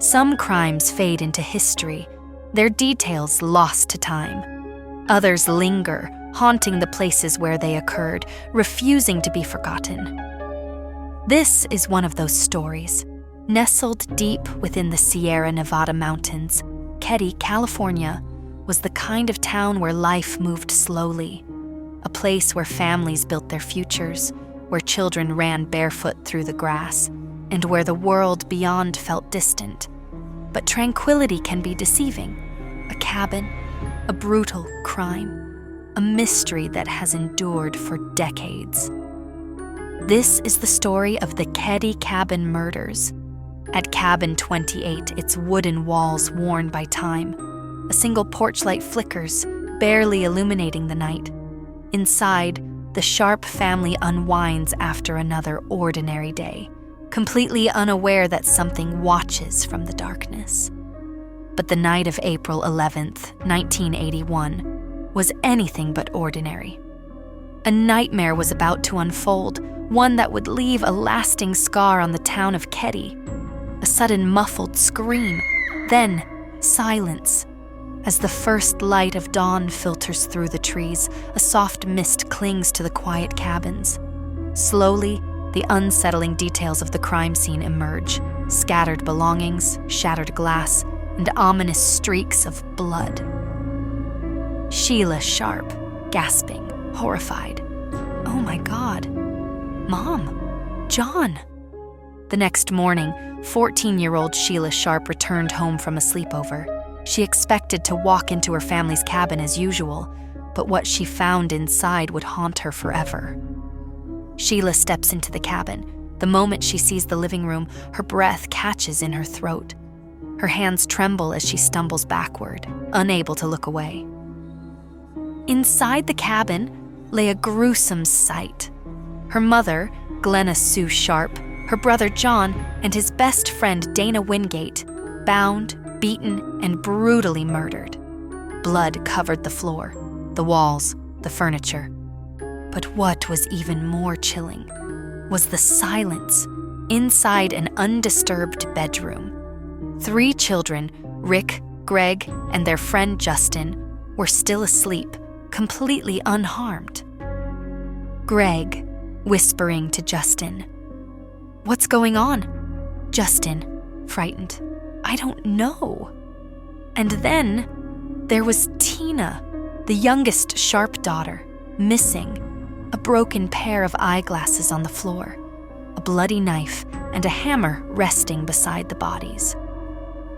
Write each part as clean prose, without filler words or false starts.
Some crimes fade into history, their details lost to time. Others linger, haunting the places where they occurred, refusing to be forgotten. This is one of those stories. Nestled deep within the Sierra Nevada mountains, Keddie, California, was the kind of town where life moved slowly, a place where families built their futures, where children ran barefoot through the grass, and where the world beyond felt distant. But tranquility can be deceiving. A cabin, a brutal crime, a mystery that has endured for decades. This is the story of the Keddie Cabin Murders. At Cabin 28, its wooden walls worn by time, a single porch light flickers, barely illuminating the night. Inside, the Sharp family unwinds after another ordinary day, completely unaware that something watches from the darkness. But the night of April 11th, 1981, was anything but ordinary. A nightmare was about to unfold, one that would leave a lasting scar on the town of Keddie. A sudden muffled scream, then silence. As the first light of dawn filters through the trees, a soft mist clings to the quiet cabins. Slowly, the unsettling details of the crime scene emerge: scattered belongings, shattered glass, and ominous streaks of blood. Sheila Sharp, gasping, horrified. "Oh my God. Mom! John!" The next morning, 14-year-old Sheila Sharp returned home from a sleepover. She expected to walk into her family's cabin as usual, but what she found inside would haunt her forever. Sheila steps into the cabin. The moment she sees the living room, her breath catches in her throat. Her hands tremble as she stumbles backward, unable to look away. Inside the cabin lay a gruesome sight. Her mother, Glenna Sue Sharp, her brother John, and his best friend Dana Wingate, bound, beaten, and brutally murdered. Blood covered the floor, the walls, the furniture. But what was even more chilling was the silence inside an undisturbed bedroom. 3 children, Rick, Greg, and their friend Justin, were still asleep, completely unharmed. Greg, whispering to Justin, "What's going on?" Justin, frightened, "I don't know." And then there was Tina, the youngest Sharp daughter, missing, a broken pair of eyeglasses on the floor, a bloody knife, and a hammer resting beside the bodies.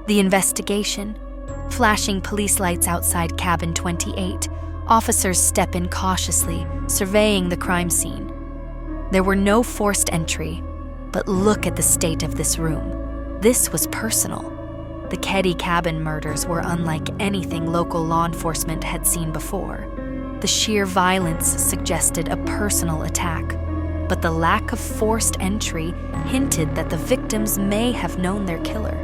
The investigation, flashing police lights outside Cabin 28, officers step in cautiously, surveying the crime scene. There were no forced entry, but look at the state of this room. This was personal. The Keddie Cabin murders were unlike anything local law enforcement had seen before. The sheer violence suggested a personal attack, but the lack of forced entry hinted that the victims may have known their killer.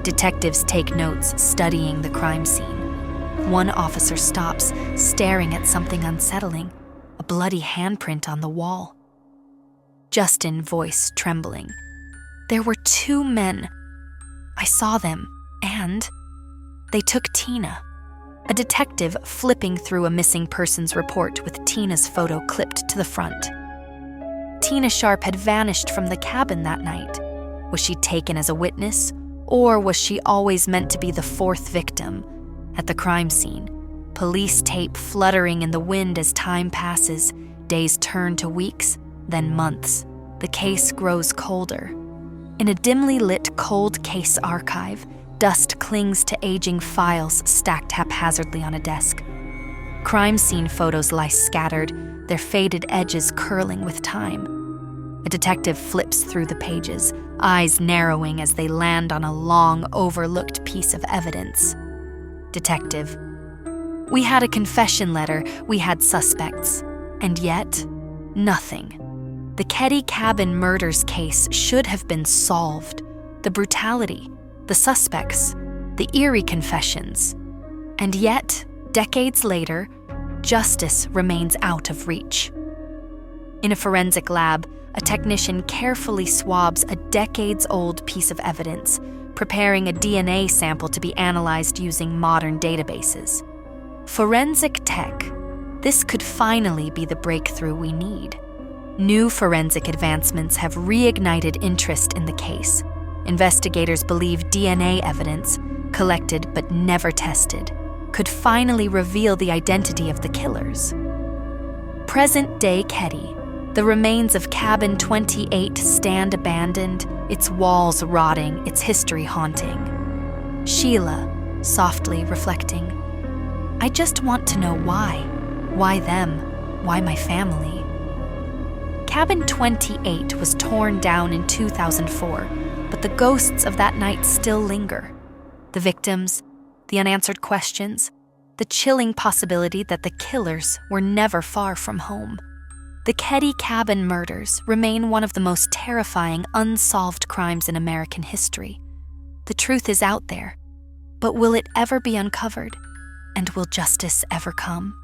Detectives take notes, studying the crime scene. One officer stops, staring at something unsettling, a bloody handprint on the wall. Justin, voice trembling. "There were 2 men. I saw them, and they took Tina." A detective flipping through a missing persons report with Tina's photo clipped to the front. Tina Sharp had vanished from the cabin that night. Was she taken as a witness, or was she always meant to be the 4th victim? At the crime scene, police tape fluttering in the wind as time passes, days turn to weeks, then months. The case grows colder. In a dimly lit cold case archive, dust clings to aging files stacked haphazardly on a desk. Crime scene photos lie scattered, their faded edges curling with time. A detective flips through the pages, eyes narrowing as they land on a long, overlooked piece of evidence. Detective: "We had a confession letter, we had suspects, and yet, nothing. The Keddie Cabin Murders case should have been solved. The brutality, the suspects, the eerie confessions. And yet, decades later, justice remains out of reach." In a forensic lab, a technician carefully swabs a decades-old piece of evidence, preparing a DNA sample to be analyzed using modern databases. Forensic tech. This could finally be the breakthrough we need. New forensic advancements have reignited interest in the case. Investigators believe DNA evidence, collected but never tested, could finally reveal the identity of the killers. Present-day Keddie. The remains of Cabin 28 stand abandoned, its walls rotting, its history haunting. Sheila, softly reflecting. I just want to know why. Why them? Why my family? Cabin 28 was torn down in 2004, but the ghosts of that night still linger. The victims, the unanswered questions, the chilling possibility that the killers were never far from home. The Keddie Cabin Murders remain one of the most terrifying unsolved crimes in American history. The truth is out there, but will it ever be uncovered? And will justice ever come?